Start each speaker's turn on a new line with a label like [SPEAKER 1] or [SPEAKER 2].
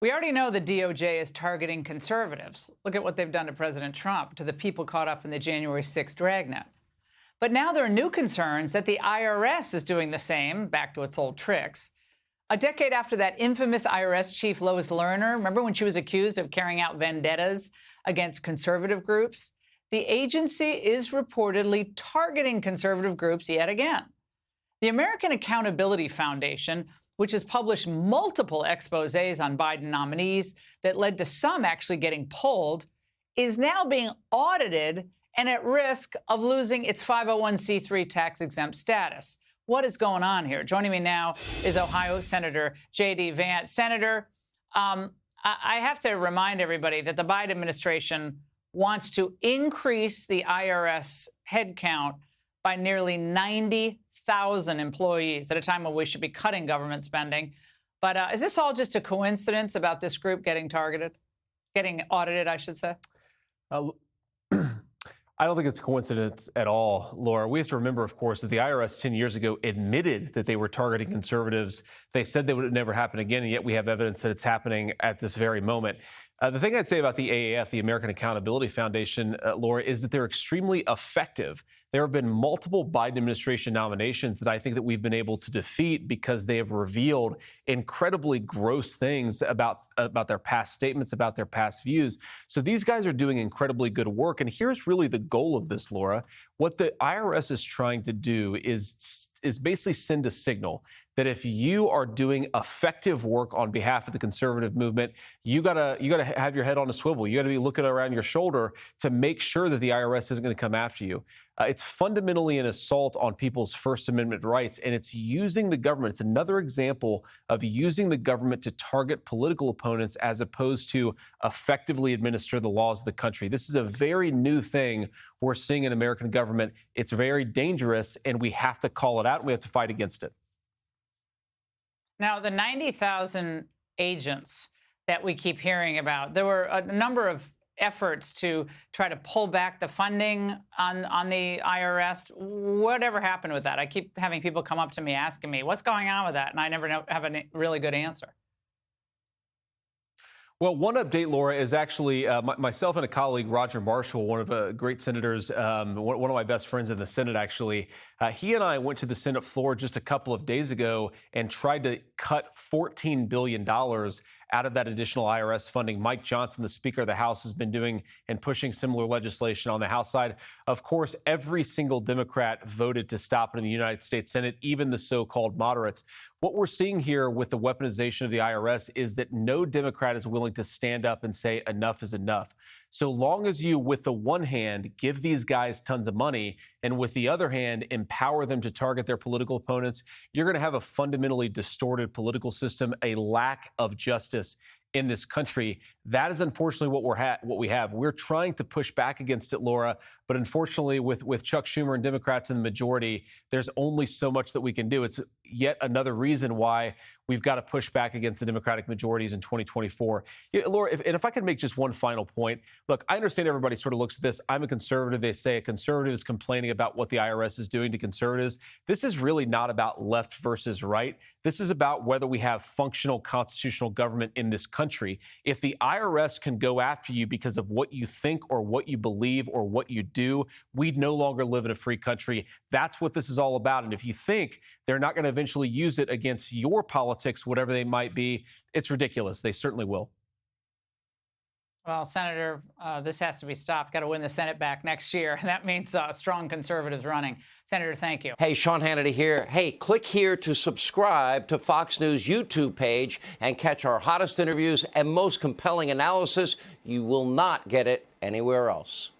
[SPEAKER 1] We already know the DOJ is targeting conservatives. Look at what they've done to President Trump, to the people caught up in the January 6th dragnet. But now there are new concerns that the IRS is doing the same, back to its old tricks. A decade after that infamous IRS chief Lois Lerner, remember when she was accused of carrying out vendettas against conservative groups? The agency is reportedly targeting conservative groups yet again. The American Accountability Foundation, which has published multiple exposés on Biden nominees that led to some actually getting pulled, is now being audited and at risk of losing its 501c3 tax-exempt status. What is going on here? Joining me now is Ohio Senator J.D. Vance. Senator, I have to remind everybody that the Biden administration wants to increase the IRS headcount by nearly 90,000 employees at a time when we should be cutting government spending. But is this all just a coincidence about this group getting audited, I should say?
[SPEAKER 2] I don't think it's a coincidence at all, Laura. We have to remember, of course, that the IRS 10 years ago admitted that they were targeting conservatives. They said that would never happen again, and yet we have evidence that it's happening at this very moment. The thing I'd say about the AAF, the American Accountability Foundation, Laura, is that they're extremely effective. There have been multiple Biden administration nominations that I think that we've been able to defeat because they have revealed incredibly gross things about their past statements, about their past views. So these guys are doing incredibly good work. And here's really the goal of this, Laura. What the IRS is trying to do is basically send a signal that if you are doing effective work on behalf of the conservative movement, you gotta have your head on a swivel. You gotta be looking around your shoulder to make sure that the IRS isn't going to come after you. It's fundamentally an assault on people's First Amendment rights, and it's using the government. It's another example of using the government to target political opponents as opposed to effectively administer the laws of the country. This is a very new thing we're seeing in American government. It's very dangerous, and we have to call it out, and we have to fight against it.
[SPEAKER 1] Now, the 90,000 agents that we keep hearing about, there were a number of efforts to try to pull back the funding on the IRS. Whatever happened with that? I keep having people come up to me asking me, what's going on with that? And I never have a really good answer.
[SPEAKER 2] Well, one update, Laura, is actually myself and a colleague, Roger Marshall, one of the great senators, one of my best friends in the Senate, actually. He and I went to the Senate floor just a couple of days ago and tried to cut $14 billion out of that additional IRS funding. Mike Johnson, the Speaker of the House, has been doing and pushing similar legislation on the House side. Of course, every single Democrat voted to stop it in the United States Senate, even the so-called moderates. What we're seeing here with the weaponization of the IRS is that no Democrat is willing to stand up and say enough is enough. So long as you, with the one hand, give these guys tons of money, and with the other hand, empower them to target their political opponents, you're going to have a fundamentally distorted political system, a lack of justice in this country. That is unfortunately what we have. We're trying to push back against it, Laura, but unfortunately with Chuck Schumer and Democrats in the majority, there's only so much that we can do. It's yet another reason why we've got to push back against the Democratic majorities in 2024. Yeah, Laura, if I could make just one final point. Look, I understand everybody sort of looks at this. I'm a conservative. They say a conservative is complaining about what the IRS is doing to conservatives. This is really not about left versus right. This is about whether we have functional constitutional government in this country. If the IRS can go after you because of what you think or what you believe or what you do, we'd no longer live in a free country. That's what this is all about. And if you think they're not going to eventually use it against your politics, whatever they might be, it's ridiculous. They certainly will.
[SPEAKER 1] Well, Senator, this has to be stopped. Got to win the Senate back next year. That means strong conservatives running. Senator, thank you.
[SPEAKER 3] Hey, Sean Hannity here. Hey, click here to subscribe to Fox News YouTube page and catch our hottest interviews and most compelling analysis. You will not get it anywhere else.